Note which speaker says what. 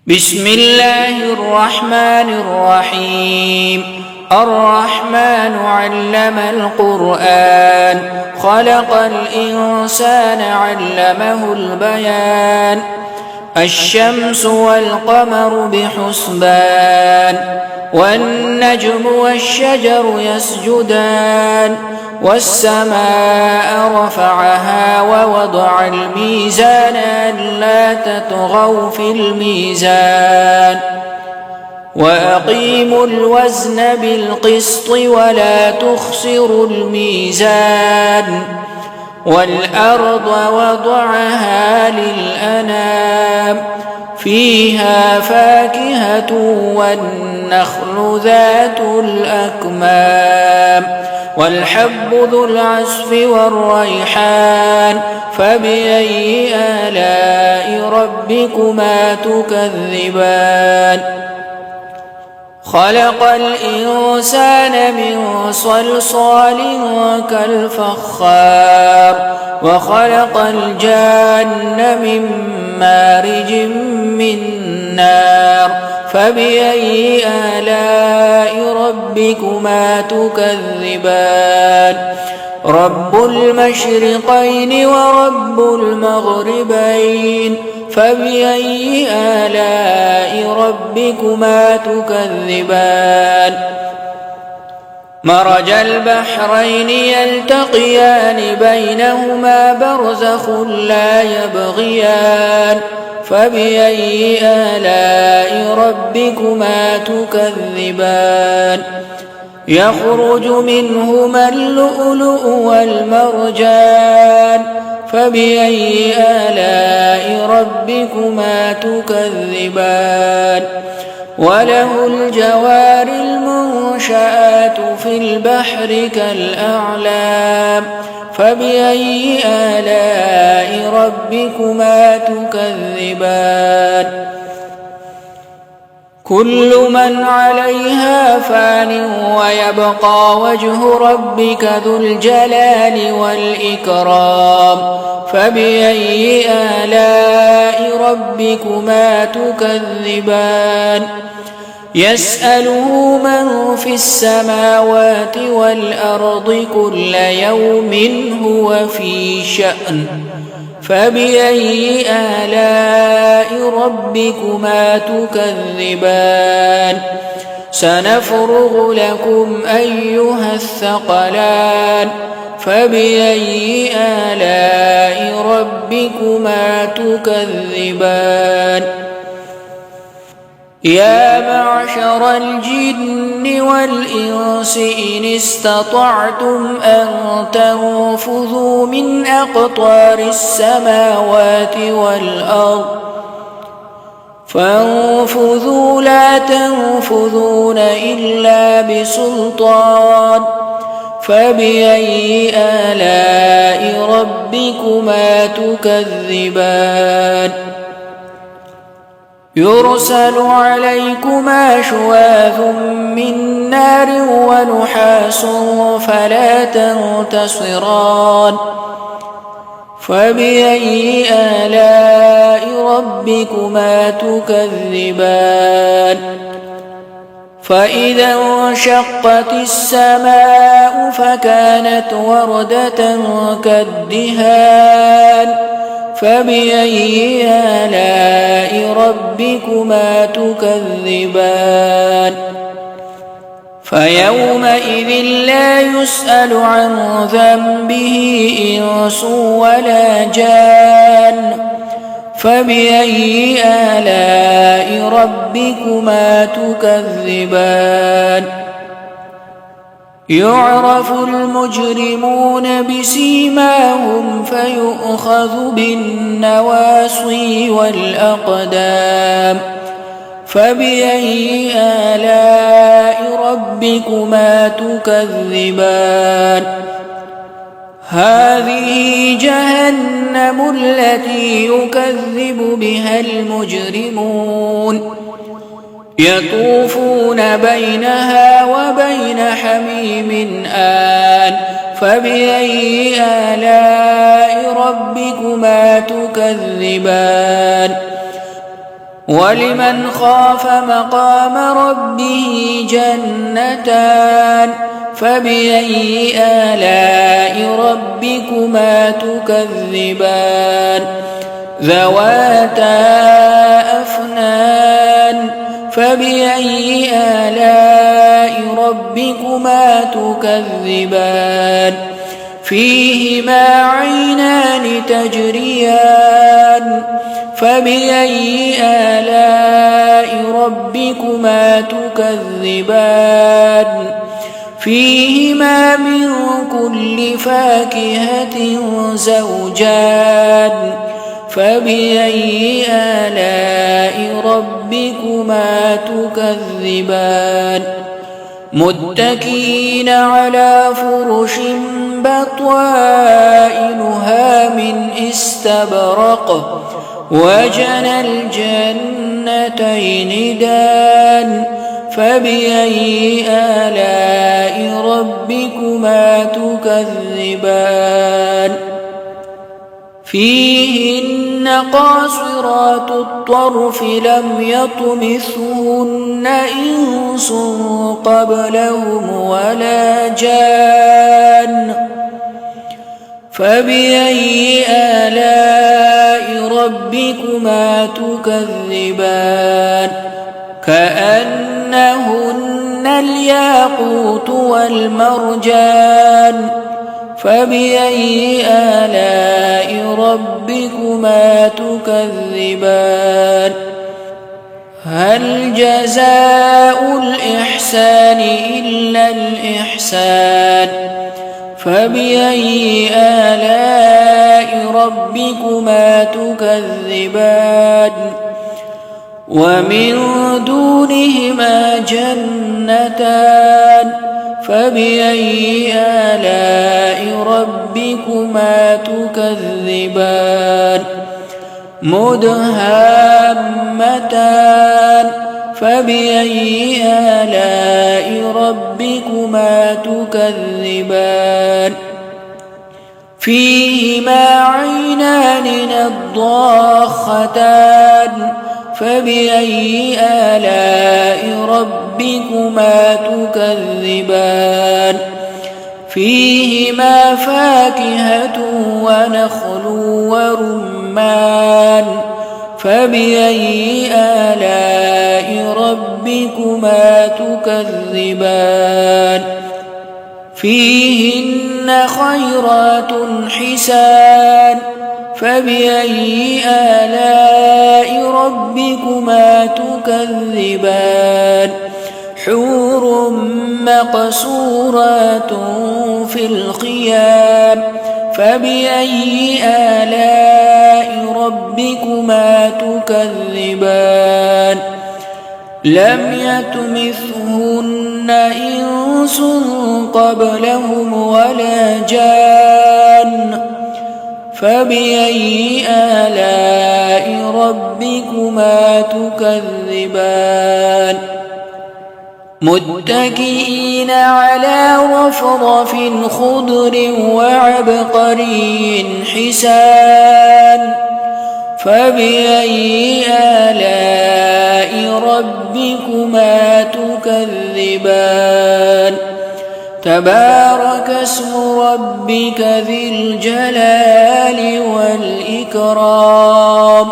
Speaker 1: بسم الله الرحمن الرحيم. الرحمن علم القرآن، خلق الإنسان علمه البيان. الشمس والقمر بحسبان، والنجم والشجر يسجدان. والسماء رفعها ووضع الميزان ألا تطغوا في الميزان، وأقيموا الوزن بالقسط ولا تخسروا الميزان. والأرض وضعها للأنام، فيها فاكهة والنخل ذات الأكمام، والحب ذو العصف والريحان. فبأي آلاء ربكما تكذبان؟ خلق الإنسان من صلصال كالفخار، وخلق الجان من مارج من نار. فبأي آلاء ربكما تكذبان؟ رب المشرقين ورب المغربين. فبأي آلاء ربكما تكذبان؟ مرج البحرين يلتقيان بينهما برزخ لا يبغيان. فبأي آلاء ربكما تكذبان؟ يخرج منهما اللؤلؤ والمرجان. فبأي آلاء ربكما تكذبان؟ وله الجوار المنشآت في البحر كالأعلام. فبأي آلاء ربكما تكذبان؟ كل من عليها فان ويبقى وجه ربك ذو الجلال والإكرام. فبأي آلاء ربكما تكذبان؟ يسأله من في السماوات والأرض كل يوم هو في شأن. فبأي آلاء ربكما تكذبان؟ سنفرغ لكم أيها الثقلان. فبأي آلاء ربكما تكذبان؟ يا معشر الجن والإنس إن استطعتم أن تنفذوا من أقطار السماوات والأرض فانفذوا لا تنفذون إلا بسلطان. فبأي آلاء ربكما تكذبان؟ يرسل عليكما شواظ من نار ونحاس فلا تنتصران. فبأي آلاء ربكما تكذبان؟ فإذا انشقت السماء فكانت وردة كالدهان. فبأي آلاء ربكما تكذبان؟ فيومئذ لا يسأل عن ذنبه إنس ولا جان. فبأي آلاء ربكما تكذبان؟ يعرف المجرمون بسيماهم فيؤخذ بالنواصي والأقدام. فبأي آلاء ربكما تكذبان؟ هذه جهنم التي يكذب بها المجرمون، يطوفون بينها وبين حميم آن. فبأي آلاء ربكما تكذبان؟ ولمن خاف مقام ربه جنتان فبأي آلاء ربكما تكذبان ذواتا أفنان فبأي آلاء ربكما تكذبان فيهما عينان تجريان فبأي آلاء ربكما تكذبان فيهما من كل فاكهة زوجان فبأي آلاء ربكما تكذبان متكئين على فرش بطائنها من استبرق وجنى الجنتين دان فبأي آلاء ربكما تكذبان فيهن قاصرات الطرف لم يطمثهن إنس قبلهم ولا جان فبأي آلاء ربكما تكذبان كأنهن الياقوت والمرجان فبأي آلاء ربكما تكذبان هل جزاء الإحسان إلا الإحسان فبأي آلاء ربكما تكذبان ومن دونهما جنتان فبأي آلاء ربكما تكذبان مدهامتان فبأي آلاء ربكما تكذبان فيهما عينان نضاختان فبأي آلاء ربكما تكذبان فيهما فاكهة ونخل ورمان فبأي آلاء ربكما تكذبان فيهن خيرات حسان فبأي آلاء ربكما تكذبان حور مقصورات في الخيام فبأي آلاء ربكما تكذبان لم يطمثهن إنس قبلهم ولا جان فبأي آلاء ربكما تكذبان متكئين على رفرف خضر وعبقري حسان فبأي آلاء ربكما تكذبان تبارك اسم ربك ذي الجلال والإكرام